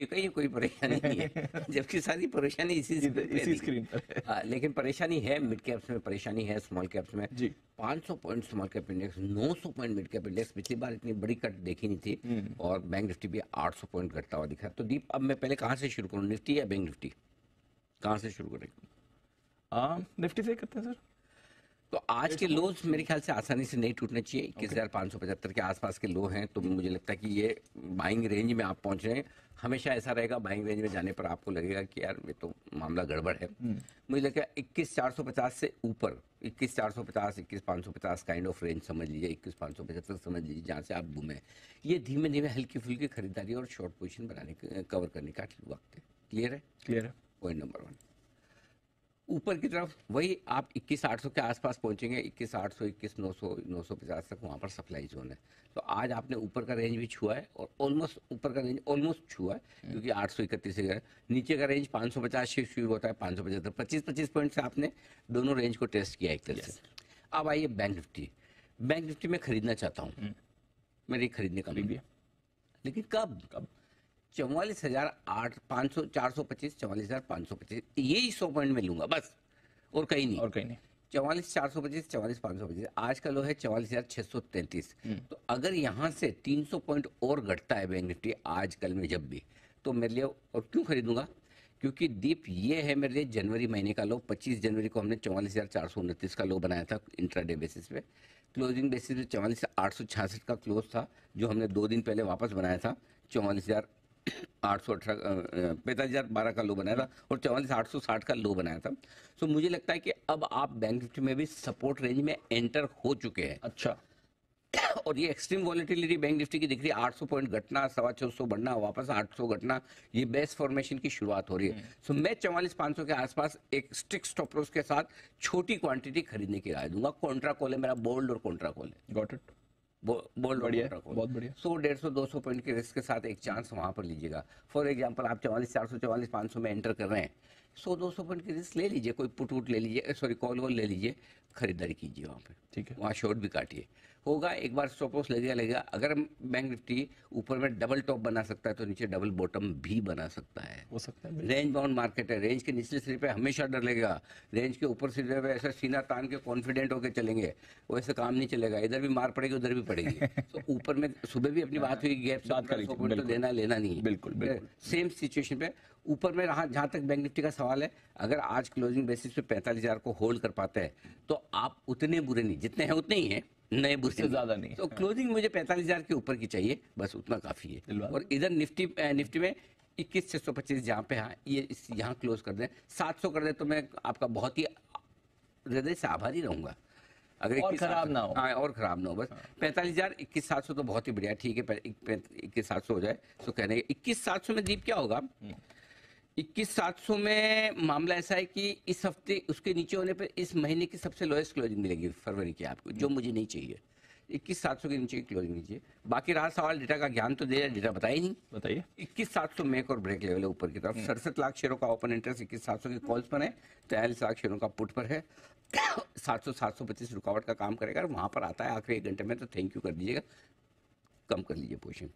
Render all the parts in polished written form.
कहीं कोई परेशानी नहीं है, जबकि सारी परेशानी इसी स्क्रीन पर है। हाँ, लेकिन परेशानी है मिड कैप्स में, परेशानी है स्मॉल कैप्स में जी। 500 point small cap index, 900 point mid cap index, पिछली बार इतनी बड़ी कट देखी नहीं थी, और बैंक निफ्टी भी 800 पॉइंट घटता हुआ दिखा। तो दीप, अब मैं पहले कहाँ से शुरू करूँ, निफ्टी या बैंक निफ्टी, कहाँ से शुरू करें? निफ्टी से करते हैं सर। तो आज के लोज मेरे ख्याल से आसानी से नहीं टूटने चाहिए, 21,575 के आसपास के लो हैं, तो मुझे लगता है कि ये बाइंग रेंज में आप पहुंच रहे हैं। हमेशा ऐसा रहेगा, बाइंग रेंज में जाने पर आपको लगेगा कि यार ये तो मामला गड़बड़ है। मुझे लगता है 21,450 से ऊपर, 21,450, 21,550 काइंड ऑफ रेंज समझ लीजिए, 21,575 समझ लीजिए, जहाँ से आप घूमे, ये धीमे धीमे हल्की फुल्की खरीदारी और शॉर्ट पोजीशन बनाने, कवर करने का वक्त है। क्लियर है? क्लियर है। Point number 1। ऊपर की तरफ वही आप 21,800 के आसपास पहुंचेंगे, 21,800, 21,900, 950 तक वहां पर सप्लाई जोन है। तो आज आपने ऊपर का रेंज भी छुआ है, और ऑलमोस्ट ऊपर का रेंज ऑलमोस्ट छुआ है, क्योंकि 831 से गया। नीचे का रेंज 550 से शुरू होता है, 575, 25-25 पॉइंट से आपने दोनों रेंज को टेस्ट किया एक तरह से। अब आइए बैंक निफ्टी। बैंक निफ्टी में खरीदना चाहता हूँ, मेरी खरीदने का भी, लेकिन कब? 44,500, 425, 44,525, यही 100 पॉइंट में लूंगा बस, और कहीं नहीं, और कहीं नहीं। 44,425, 44,525, आज का लो है 44,633। तो अगर यहाँ से 300 पॉइंट और घटता है बैंक निफ्टी आज कल में जब भी, तो मेरे लिए, और क्यों खरीदूंगा, क्योंकि दीप ये है मेरे लिए जनवरी महीने का लो। 25 जनवरी को हमने 44,429 का लो बनाया था इंट्राडे बेसिस पे, क्लोजिंग बेसिस पे 44,866 का क्लोज था, जो हमने 2 दिन पहले वापस बनाया था। 44,818, 45,012 का लो बनाया था, और 44,860 का लो बनाया था। सो मुझे लगता है कि अब आप बैंक निफ्टी में भी सपोर्ट रेंज में एंटर हो चुके हैं। अच्छा। और ये एक्सट्रीम वॉलेटिलिटी बैंक निफ्टी की दिख रही है, 800 पॉइंट घटना, 625 बढ़ना, वापस 800 घटना, ये बेस्ट फॉर्मेशन की शुरुआत हो रही है। सो मैं 44,500 के आसपास एक स्ट्रिक्ट स्टॉप लॉस के साथ छोटी क्वांटिटी खरीदने की राय दूंगा। कॉन्ट्रा कॉल है मेरा, बोल्ड और कॉन्ट्रा कॉल है। Got it. बोल्ड, बढ़िया, बहुत बढ़िया। 100, 150, 200 पॉइंट के रिस्क के साथ एक चांस वहां पर लीजिएगा। फॉर एग्जांपल आप 44,400, 44,500 में एंटर कर रहे हैं, 100-200 पॉइंट की रिस्क ले लीजिए, कोई पुट वुट ले लीजिए, सॉरी कॉल वॉल ले लीजिए, खरीदारी कीजिए वहाँ पे, ठीक है। वहाँ शॉर्ट भी काटिए, होगा एक बार स्टॉप लॉस लगेगा। अगर बैंक निफ्टी ऊपर में डबल टॉप बना सकता है, तो नीचे डबल बॉटम भी बना सकता है, हो सकता है। रेंज बाउंड मार्केट है, रेंज के निचले सिरे पे हमेशा डर लगेगा, रेंज के ऊपर सिरे पे ऐसा सीना तान के कॉन्फिडेंट होकर चलेंगे, वैसे काम नहीं चलेगा, इधर भी मार पड़ेगी उधर भी पड़ेगी। तो ऊपर में सुबह भी अपनी बात हुई, गैप तो देना लेना नहीं है, बिल्कुल। सेम सिचुएशन पे ऊपर में रहा। जहां तक बैंक निफ्टी का सवाल है, अगर आज क्लोजिंग बेसिस पे 45,000 को होल्ड कर पाते हैं, तो आप उतने बुरे नहीं, जितने हैं उतने ही हैं, नए बुरे से ज्यादा नहीं। तो क्लोजिंग मुझे 45,000 के ऊपर की चाहिए, बस उतना काफी है। और इधर निफ्टी में 21,625 जहाँ पे, हाँ ये यहाँ क्लोज कर दें, 700 कर दें, तो मैं आपका बहुत ही हृदय से आभारी रहूंगा। अगर और खराब ना हो। हाँ, और खराब ना हो, बस 45,000, 21,700 तो बहुत ही बढ़िया, ठीक है, 21,700 हो जाए तो कहने 21,700 में दीप क्या होगा। 21,700 में मामला ऐसा है कि इस हफ्ते उसके नीचे होने पर इस महीने की सबसे लोएस्ट क्लोजिंग मिलेगी फरवरी की आपको, जो मुझे नहीं चाहिए। 21,700 के नीचे की क्लोजिंग लीजिए। बाकी रहा सवाल डेटा का, ज्ञान तो दे, डेटा बताइए नहीं, बताइए। 21,700 मेक और ब्रेक लेवल है ऊपर की तरफ। 67 लाख शेयरों का ओपन इंटरेस्ट 21,700 के कॉल्स पर है, 43 लाख शेयरों का पुट पर है। 700-725 रुकावट का काम करेगा, वहां पर आता है आखिरी 1 घंटे में, तो थैंक यू कर दीजिएगा, कम कर लीजिए पोजीशन।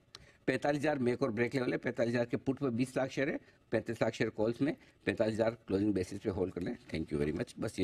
45,000 मेक और ब्रेक लेवल है, 45,000 के पुट पर 20 लाख शेयर है, 35 लाख शेयर कॉल्स में, 45,000 क्लोजिंग बेसिस पे होल्ड कर लें। Thank you very much. बस ये